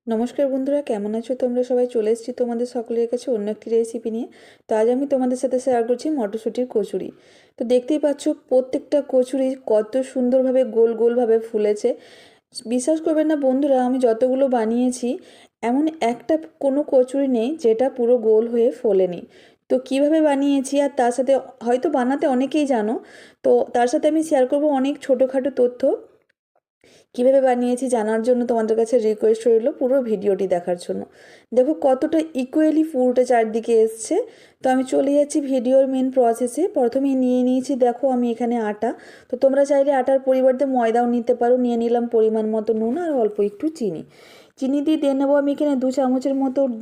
নমস্কার বন্ধুরা, কেমন আছো তোমরা সবাই? চলে এসেছি তোমাদের সকলের কাছে অন্য একটি রেসিপি নিয়ে। তো আজ আমি তোমাদের সাথে শেয়ার করছি মটরশুঁটির কচুরি। তো দেখতেই পাচ্ছ প্রত্যেকটা কচুরি কত সুন্দরভাবে গোল গোলভাবে ফুলেছে। বিশ্বাস করবেন না বন্ধুরা, আমি যতগুলো বানিয়েছি এমন একটা কোনো কচুরি নেই যেটা পুরো গোল হয়ে ফোলেনি। তো কিভাবে বানিয়েছি আর তার সাথে হয়তো বানাতে অনেকেই জানো, তো তার সাথে আমি শেয়ার করব অনেক ছোটোখাটো তথ্য। কীভাবে বানিয়েছি জানার জন্য তোমাদের কাছে রিকোয়েস্ট রইল পুরো ভিডিওটি দেখার জন্য। দেখো কতটা ইকুয়ালি পুরোটা চারদিকে এসছে। তো আমি চলে যাচ্ছি ভিডিওর মেন প্রসেসে। প্রথমেই নিয়ে নিয়েছি, দেখো আমি এখানে আটা। তো তোমরা চাইলে আটার পরিবর্তে ময়দাও নিতে পারো। নিয়ে নিলাম পরিমাণ মতো নুন আর অল্প একটু চিনি। চিনি দিয়ে নেবো আমি এখানে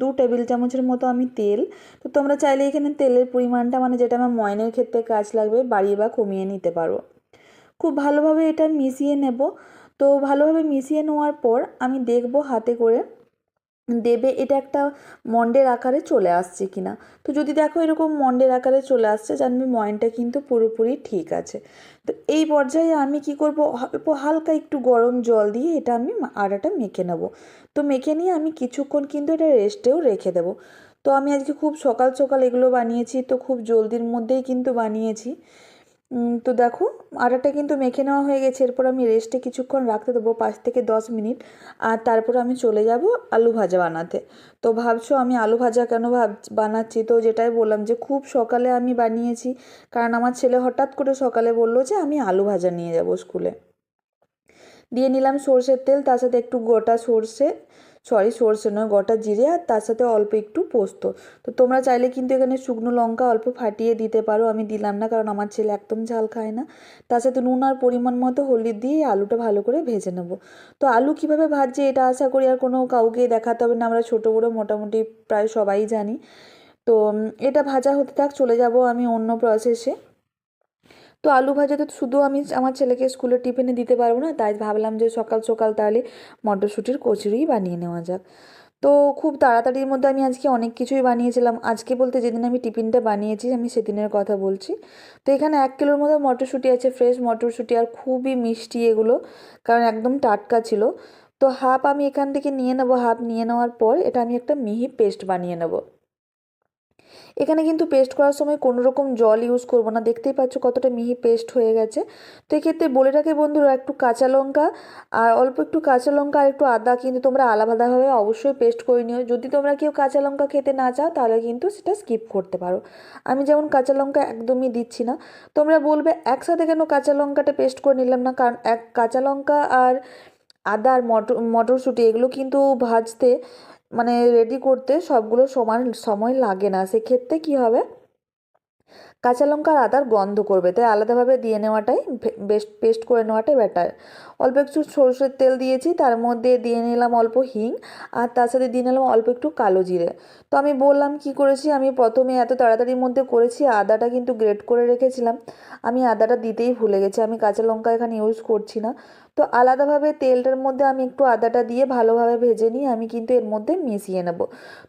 2 টেবিল চামচের মতো আমি তেল। তো তোমরা চাইলে এখানে তেলের পরিমাণটা মানে যেটা আমার ময়নের ক্ষেত্রে কাজ লাগবে বাড়িয়ে বা কমিয়ে নিতে পারো। খুব ভালোভাবে এটা মিশিয়ে নেব। তো ভালোভাবে মিশিয়ে নেওয়ার পর আমি দেখব হাতে করে দেবে এটা একটা মন্ডের আকারে চলে আসছে কিনা। তো যদি দেখো এরকম মন্ডের আকারে চলে আসছে, জানবে ময়নটা কিন্তু পুরোপুরি ঠিক আছে। তো এই পর্যায়ে আমি কি করব, অল্প হালকা একটু গরম জল দিয়ে এটা আমি আটাটা মেখে নেব। তো মেখে নিয়ে আমি কিছুক্ষণ কিন্তু এটা রেস্টেও রেখে দেবো। তো আমি আজকে খুব সকাল সকাল এগুলো বানিয়েছি, তো খুব জলদির মধ্যেই কিন্তু বানিয়েছি। তো দেখো আটাটা কিন্তু মেখে নেওয়া হয়ে গেছে। এরপর আমি রেস্টে কিছুক্ষণ রাখতে দেবো 5 থেকে 10 মিনিট। আর তারপর আমি চলে যাব আলু ভাজা বানাতে। তো ভাবছো আমি আলু ভাজা কেন বানাচ্ছি? তো যেটাই বললাম যে খুব সকালে আমি বানিয়েছি, কারণ আমার ছেলে হঠাৎ করে সকালে বললো যে আমি আলু ভাজা নিয়ে যাব স্কুলে। দিয়ে নিলাম সর্ষের তেল, তার সাথে একটু গোটা সর্ষে নয় গোটা জিরে, আর তার সাথে অল্প একটু পোস্ত। তো তোমরা চাইলে কিন্তু এখানে শুকনো লঙ্কা অল্প ফাটিয়ে দিতে পারো, আমি দিলাম না কারণ আমার ছেলে একদম ঝাল খায় না। তার সাথে নুন আর পরিমাণ মতো হলুদ দিয়ে আলুটা ভালো করে ভেজে নেব। তো আলু কিভাবে ভাজছে এটা আশা করি আর কাউকে দেখাতে হবে না, আমরা ছোটো বড়ো মোটামুটি প্রায় সবাই জানি। তো এটা ভাজা হতে থাক, চলে যাব আমি অন্য প্রসেসে। তো আলু ভাজা তো শুধু আমি আমার ছেলেকে স্কুলের টিফিনে দিতে পারবো না, তাই ভাবলাম যে সকাল সকাল তাহলে মটরশুঁটির কচুরিই বানিয়ে নেওয়া যাক। তো খুব তাড়াতাড়ির মধ্যে আমি আজকে অনেক কিছুই বানিয়েছিলাম। আজকে বলতে যেদিন আমি টিফিনটা বানিয়েছি আমি সেদিনের কথা বলছি। তো এখানে 1 কিলোর মতো মটরশুঁটি আছে, ফ্রেশ মটরশুঁটি, আর খুবই মিষ্টি এগুলো, কারণ একদম টাটকা ছিল। তো হাফ আমি এখান থেকে নিয়ে নেবো। হাফ নিয়ে নেওয়ার পর এটা আমি একটা মিহি পেস্ট বানিয়ে নেবো। এখানে কিন্তু পেস্ট করার সময় কোনো রকম জল ইউজ করব না, দেখতেই পাচ্ছ কতটা মিহি পেস্ট হয়ে গেছে। তো এক্ষেত্রে বলে রাখি বন্ধুরা, একটু কাঁচা লঙ্কা আর অল্প একটু কাঁচা লঙ্কা আর একটু আদা কিন্তু তোমরা আলাদাভাবে অবশ্যই পেস্ট করে নিও। যদি তোমরা কেউ কাঁচা লঙ্কা খেতে না চাও তাহলে কিন্তু সেটা স্কিপ করতে পারো। আমি যেমন কাঁচা লঙ্কা একদমই দিচ্ছি না। তোমরা বলবে একসাথে কেন কাঁচা লঙ্কাটা পেস্ট করে নিলাম না, কারণ কাঁচা লঙ্কা আর আদা আর মটরশুঁটি এগুলো কিন্তু ভাজতে মানে রেডি করতে সবগুলো সমান সময় লাগে না। সেক্ষেত্রে কী হবে, কাঁচা লঙ্কা আর আদার গন্ধ করবে, তাই আলাদাভাবে দিয়ে নেওয়াটাই বেস্ট, পেস্ট করে নেওয়াটাই বেটার। অল্প একটু সরষের তেল দিয়েছি, তার মধ্যে দিয়ে নিলাম অল্প হিং, আর তার সাথে দিয়ে নিলাম অল্প একটু কালো জিরে। তো আমি বললাম কি করেছি, আমি প্রথমে এত তাড়াতাড়ির মধ্যে করেছি, আদাটা কিন্তু গ্রেট করে রেখেছিলাম, আমি আদাটা দিতেই ভুলে গেছি। আমি কাঁচা লঙ্কা এখানে ইউজ করছি না। তো আলাদাভাবে তেলটার মধ্যে আমি একটু আদাটা দিয়ে ভালোভাবে ভেজে নিয়ে আমি কিন্তু এর মধ্যে মিশিয়ে নেব।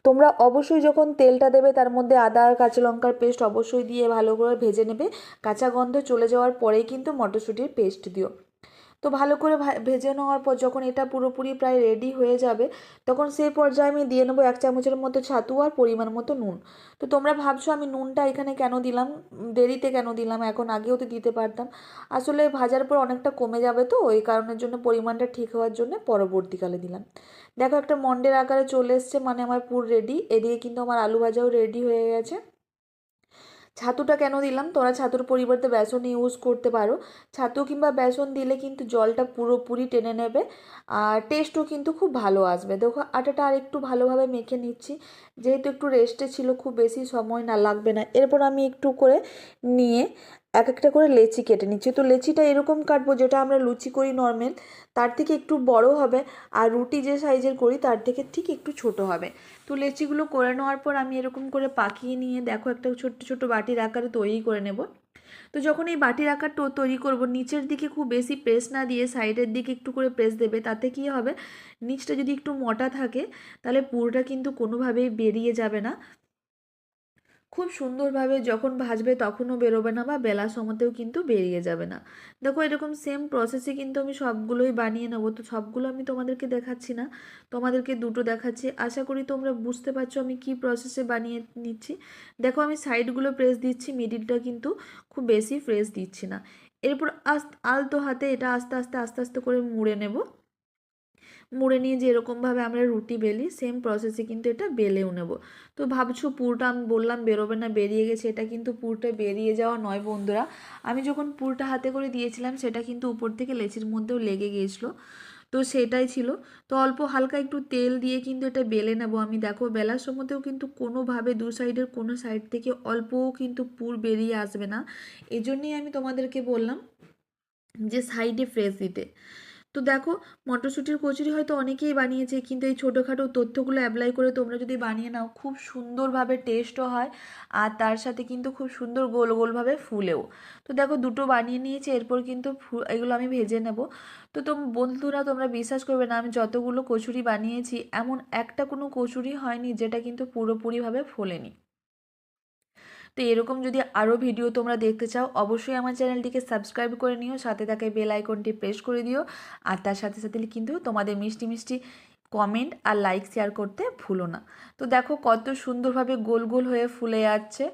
তোমরা অবশ্যই যখন তেলটা দেবে তার মধ্যে আদা আর কাঁচা লঙ্কার পেস্ট অবশ্যই দিয়ে ভালো করে ভেজে নেবে। কাঁচা গন্ধ চলে যাওয়ার পরেই কিন্তু মটরশুঁটির পেস্ট দিও। তো ভালো করে ভেজে নেওয়ার পর যখন এটা পুরোপুরি প্রায় রেডি হয়ে যাবে, তখন সেই পর্যায়ে আমি দিয়ে নেবো 1 চামচের মতো ছাতু আর পরিমাণ মতো নুন। তো তোমরা ভাবছো আমি নুনটা এখানে কেন দিলাম, দেরিতে কেন দিলাম, এখন আগেও তো দিতে পারতাম। আসলে ভাজার পর অনেকটা কমে যাবে, তো ওই কারণের জন্য পরিমাণটা ঠিক হওয়ার জন্য পরবর্তীকালে দিলাম। দেখো একটা মন্ডের আকারে চলে এসছে, মানে আমার পুর রেডি। এদিকে কিন্তু আমার আলু ভাজাও রেডি হয়ে গেছে। ছাতুটা কেন দিলাম, তোমরা ছাতুর পরিবর্তে বেসন ইউজ করতে পারো। ছাতু কিংবা বেসন দিলে কিন্তু জলটা পুরোপুরি টেনে নেবে, আর টেস্টও কিন্তু খুব ভালো আসবে। দেখো আটাটা আর একটু ভালোভাবে মেখে নিচ্ছি, যেহেতু একটু রেস্টে ছিল, খুব বেশি সময় না লাগবে না। এরপর আমি একটু করে নিয়ে এক একটা করে লেচি কেটে নিচ্ছি। তো লেচিটা এরকম কাটবো যেটা আমরা লুচি করি নর্মাল, তার থেকে একটু বড় হবে, আর রুটি যে সাইজের করি তার থেকে ঠিক একটু ছোট হবে। তো লেচিগুলো করে নেওয়ার পর আমি এরকম করে পাকিয়ে নিয়ে দেখো একটা ছোট্ট ছোট্ট বাটির আকারে তৈরি করে নেব। তো যখন এই বাটির আকারটা তৈরি করব, নিচের দিকে খুব বেশি প্রেস না দিয়ে সাইডের দিকে একটু করে প্রেস দেবে। তাতে কি হবে, নিচটা যদি একটু মোটা থাকে তাহলে পুরোটা কিন্তু কোনোভাবেই বেরিয়ে যাবে না, খুব সুন্দরভাবে যখন ভাজবে তখনও বেরোবে না, বা বেলার সময়তেও কিন্তু বেরিয়ে যাবে না। দেখো এরকম সেম প্রসেসে কিন্তু আমি সবগুলোই বানিয়ে নেবো। তো সবগুলো আমি তোমাদেরকে দেখাচ্ছি না, তোমাদেরকে দুটো দেখাচ্ছি। আশা করি তোমরা বুঝতে পারছো আমি কি প্রসেসে বানিয়ে নিচ্ছি। দেখো আমি সাইডগুলো প্রেস দিচ্ছি, মিডিলটা কিন্তু খুব বেশি প্রেস দিচ্ছি না। এরপর আলতো হাতে এটা আস্তে আস্তে আস্তে আস্তে করে মুড়ে নেব। মুড়ে নিয়ে যেরকমভাবে আমরা রুটি বেলি সেম প্রসেসে কিন্তু এটা বেলেও নেব। তো ভাবছো পুরটা আমি বললাম বেরোবে না, বেরিয়ে গেছে। এটা কিন্তু পুরটা বেরিয়ে যাওয়া নয় বন্ধুরা। আমি যখন পুরটা হাতে করে দিয়েছিলাম সেটা কিন্তু উপর থেকে লেচির মধ্যেও লেগে গিয়েছিলো, তো সেটাই ছিল। তো অল্প হালকা একটু তেল দিয়ে কিন্তু এটা বেলে নেব আমি। দেখো বেলার সময়তেও কিন্তু কোনোভাবে দু সাইডের কোনো সাইড থেকে অল্পও কিন্তু পুর বেরিয়ে আসবে না। এই জন্যই আমি তোমাদেরকে বললাম যে সাইডে ফ্রেশ দিতে। তো দেখো মটরশুঁটির কচুরি হয়তো অনেকেই বানিয়েছে, কিন্তু এই ছোটোখাটো তথ্যগুলো অ্যাপ্লাই করে তোমরা যদি বানিয়ে নাও খুব সুন্দরভাবে টেস্টও হয়, আর তার সাথে কিন্তু খুব সুন্দর গোল গোলভাবে ফুলেও। তো দেখো দুটো বানিয়ে নিয়েছি, এরপর কিন্তু এগুলো আমি ভেজে নেব। তো বন্ধুরা তোমরা বিশ্বাস করবে না, আমি যতগুলো কচুরি বানিয়েছি এমন একটা কোনো কচুরি হয়নি যেটা কিন্তু পুরোপুরিভাবে ফোলেনি। তো এরকম যদি আরও ভিডিও তোমরা দেখতে চাও অবশ্যই আমার চ্যানেলটিকে সাবস্ক্রাইব করে নিও, সাথে থাকা বেল আইকনটি প্রেস করে দিও। আর তার সাথে সাথে কিন্তু তোমাদের মিষ্টি মিষ্টি কমেন্ট আর লাইক শেয়ার করতে ভুলো না। তো দেখো কত সুন্দরভাবে গোল গোল হয়ে ফুলে যাচ্ছে।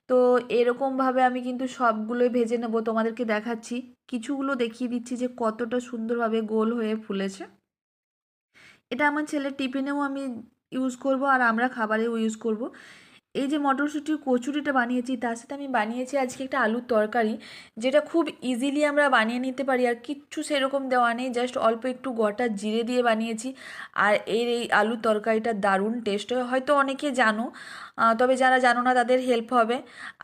তো এরকমভাবে আমি কিন্তু সবগুলোই ভেজে নেব, তোমাদেরকে দেখাচ্ছি। কিছুগুলো দেখিয়ে দিচ্ছি যে কতটা সুন্দরভাবে গোল হয়ে ফুলেছে। এটা আমার ছেলের টিফিনেও আমি ইউজ করব, আর আমরা খাবারেও ইউজ করব। এই যে মটরশুঁটির কচুরিটা বানিয়েছি তার সাথে আমি বানিয়েছি আজকে একটা আলুর তরকারি, যেটা খুব ইজিলি আমরা বানিয়ে নিতে পারি। আর কিচ্ছু সেরকম দেওয়া নেই, জাস্ট অল্প একটু গোটা জিরে দিয়ে বানিয়েছি। আর এই আলুর তরকারিটা দারুণ টেস্ট হয়, হয়তো অনেকে জানো, তবে যারা জানো না তাদের হেল্প হবে,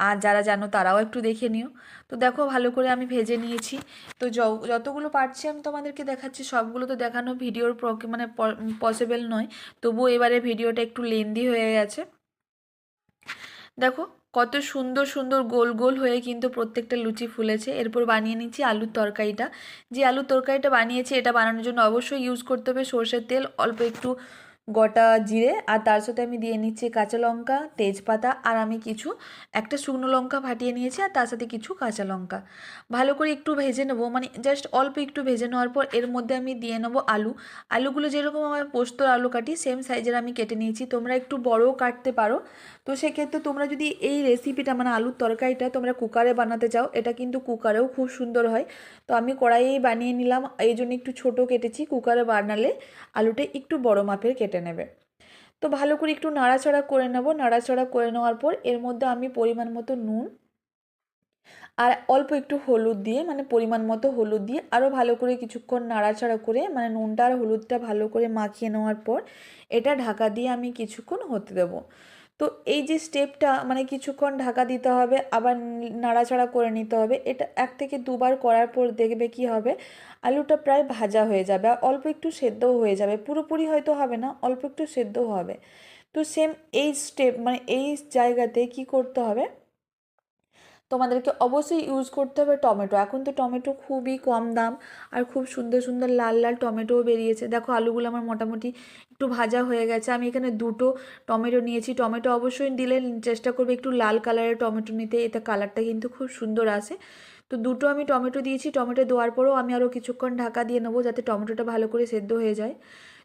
আর যারা জানো তারাও একটু দেখে নিও। তো দেখো ভালো করে আমি ভেজে নিয়েছি। তো যতগুলো পারছি আমি তোমাদেরকে দেখাচ্ছি, সবগুলো তো দেখানো ভিডিওর মানে পসিবল নয়, তবুও এবারে ভিডিওটা একটু লেন্দি হয়ে গেছে। দেখো কত সুন্দর সুন্দর গোল গোল হয়ে কিন্তু প্রত্যেকটা লুচি ফুলেছে। এরপর বানিয়ে নিচ্ছি আলুর তরকারিটা। যে আলুর তরকারিটা বানিয়েছি এটা বানানোর জন্য অবশ্যই ইউজ করতে হবে সর্ষের তেল, অল্প একটু গোটা জিরে, আর তার সাথে আমি দিয়ে নিচ্ছি কাঁচা লঙ্কা, তেজপাতা, আর আমি একটা শুকনো লঙ্কা ফাটিয়ে নিয়েছি, আর তার সাথে কিছু কাঁচা লঙ্কা। ভালো করে একটু ভেজে নেবো, মানে জাস্ট অল্প একটু ভেজে নেওয়ার পর এর মধ্যে আমি দিয়ে নেবো আলুগুলো যেরকম আমার পোস্তর আলু কাটি সেম সাইজের আমি কেটে নিয়েছি, তোমরা একটু বড়ও কাটতে পারো। তো সেক্ষেত্রে তোমরা যদি এই রেসিপিটা মানে আলুর তরকারিটা তোমরা কুকারে বানাতে চাও, এটা কিন্তু কুকারেও খুব সুন্দর হয়। তো আমি কড়াইয়েই বানিয়ে নিলাম, এই জন্য একটু ছোট কেটেছি। কুকারে বানালে আলুটা একটু বড় মাপের কেটে নেবে। তো ভালো করে একটু নাড়াচাড়া করে নেব। নাড়াচাড়া করে নেওয়ার পর এর মধ্যে আমি পরিমাণ মতো নুন আর অল্প একটু হলুদ দিয়ে, মানে পরিমাণ মতো হলুদ দিয়ে আরও ভালো করে কিছুক্ষণ নাড়াচাড়া করে, মানে নুনটা আর হলুদটা ভালো করে মাখিয়ে নেওয়ার পর এটা ঢাকা দিয়ে আমি কিছুক্ষণ হতে দেবো। তো এই যে স্টেপটা মানে কিছুক্ষণ ঢাকা দিতে হবে, আবার নাড়াচাড়া করে নিতে হবে। এটা 1 থেকে 2 বার করার পর দেখবে কি হবে, আলুটা প্রায় ভাজা হয়ে যাবে আর অল্প একটু সেদ্ধও হয়ে যাবে, পুরোপুরি হয়তো হবে না, অল্প একটু সেদ্ধও হবে। তো সেম এই স্টেপ মানে এই জায়গাতে কি করতে হবে, তোমাদেরকে অবশ্যই ইউজ করতে হবে টমেটো। এখন তো টমেটো খুবই কম দাম, আর খুব সুন্দর সুন্দর লাল লাল টমেটোও বেরিয়েছে। দেখো আলুগুলো আমার মোটামুটি একটু ভাজা হয়ে গেছে। আমি এখানে 2টো টমেটো নিয়েছি। টমেটো অবশ্যই দিলে চেষ্টা করবে একটু লাল কালারের টমেটো নিতে, এতে কালারটা কিন্তু খুব সুন্দর আসে। তো 2টো আমি টমেটো দিয়েছি। টমেটো দেওয়ার পরেও আমি আরও কিছুক্ষণ ঢাকা দিয়ে নেবো যাতে টমেটোটা ভালো করে সেদ্ধ হয়ে যায়।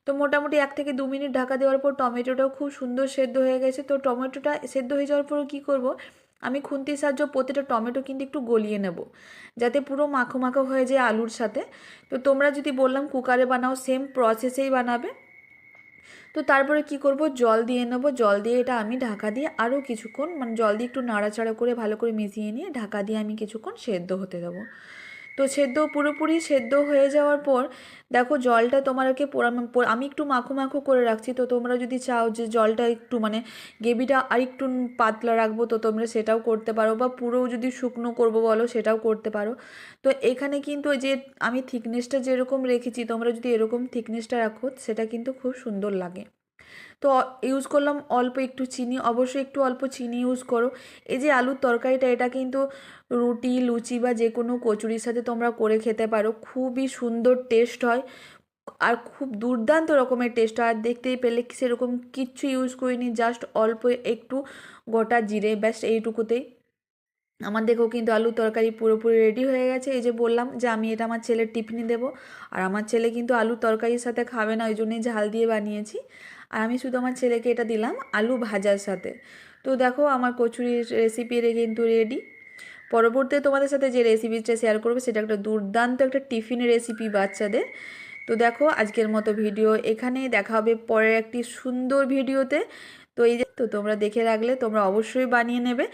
তো মোটামুটি 1 থেকে 2 মিনিট ঢাকা দেওয়ার পর টমেটোটাও খুব সুন্দর সেদ্ধ হয়ে গেছে। তো টমেটোটা সেদ্ধ হয়ে যাওয়ার পর কী করব, আমি খুন্তির সাহায্যে প্রতিটা টমেটো কিন্তু একটু গলিয়ে নেব যাতে পুরো মাখো মাখো হয়ে যায় আলুর সাথে। তো তোমরা যদি বললাম কুকারে বানাও সেম প্রসেসেই বানাবে। তো তারপরে কি করব, জল দিয়ে নেব। জল দিয়ে এটা আমি ঢাকা দিয়ে আরও কিছুক্ষণ, মানে জল দিয়ে একটু নাড়াচাড়া করে ভালো করে মিশিয়ে নিয়ে ঢাকা দিয়ে আমি কিছুক্ষণ সেদ্ধ হতে দেবো। তো পুরোপুরি সেদ্ধ হয়ে যাওয়ার পর দেখো জলটা তোমাকে আমি একটু মাখো মাখো করে রাখছি। তো তোমরা যদি চাও যে জলটা একটু মানে গ্রেভিটা আর একটু পাতলা রাখবো তো তোমরা সেটাও করতে পারো, বা পুরো যদি শুকনো করবো বলো সেটাও করতে পারো। তো এখানে কিন্তু যে আমি থিকনেসটা যেরকম রেখেছি তোমরা যদি এরকম থিকনেসটা রাখো সেটা কিন্তু খুব সুন্দর লাগে। তো ইউজ করলাম অল্প একটু চিনি, অবশ্যই একটু অল্প চিনি ইউজ করো। এই যে আলুর তরকারিটা এটা কিন্তু রুটি লুচি বা যে কোনো কচুরির সাথে তোমরা করে খেতে পারো, খুবই সুন্দর টেস্ট হয়। আর খুব দুর্দান্ত রকমের টেস্ট। আর দেখতেই পেলে সেরকম কিচ্ছু ইউজ করিনি, জাস্ট অল্প একটু গোটা জিরে, ব্যাস এইটুকুতেই আমার দেখো কিন্তু আলুর তরকারি পুরোপুরি রেডি হয়ে গেছে। এই যে বললাম যে আমি এটা আমার ছেলের টিফিনে দেবো, আর আমার ছেলে কিন্তু আলুর তরকারির সাথে খাবে না, ওই জন্যই ঝাল দিয়ে বানিয়েছি। আর আমি শুধু আমার ছেলেকে এটা দিলাম আলু ভাজার সাথে। তো দেখো আমার কচুরির রেসিপি কিন্তু রেডি। পরবর্তীতে তোমাদের সাথে যে রেসিপিটা শেয়ার করবো সেটা একটা দুর্দান্ত একটা টিফিনের রেসিপি বাচ্চাদের। তো দেখো আজকের মতো ভিডিও এখানেই, দেখা হবে পরের একটি সুন্দর ভিডিওতে। তো এই যে, তো তোমরা দেখে রাখলে তোমরা অবশ্যই বানিয়ে নেবে।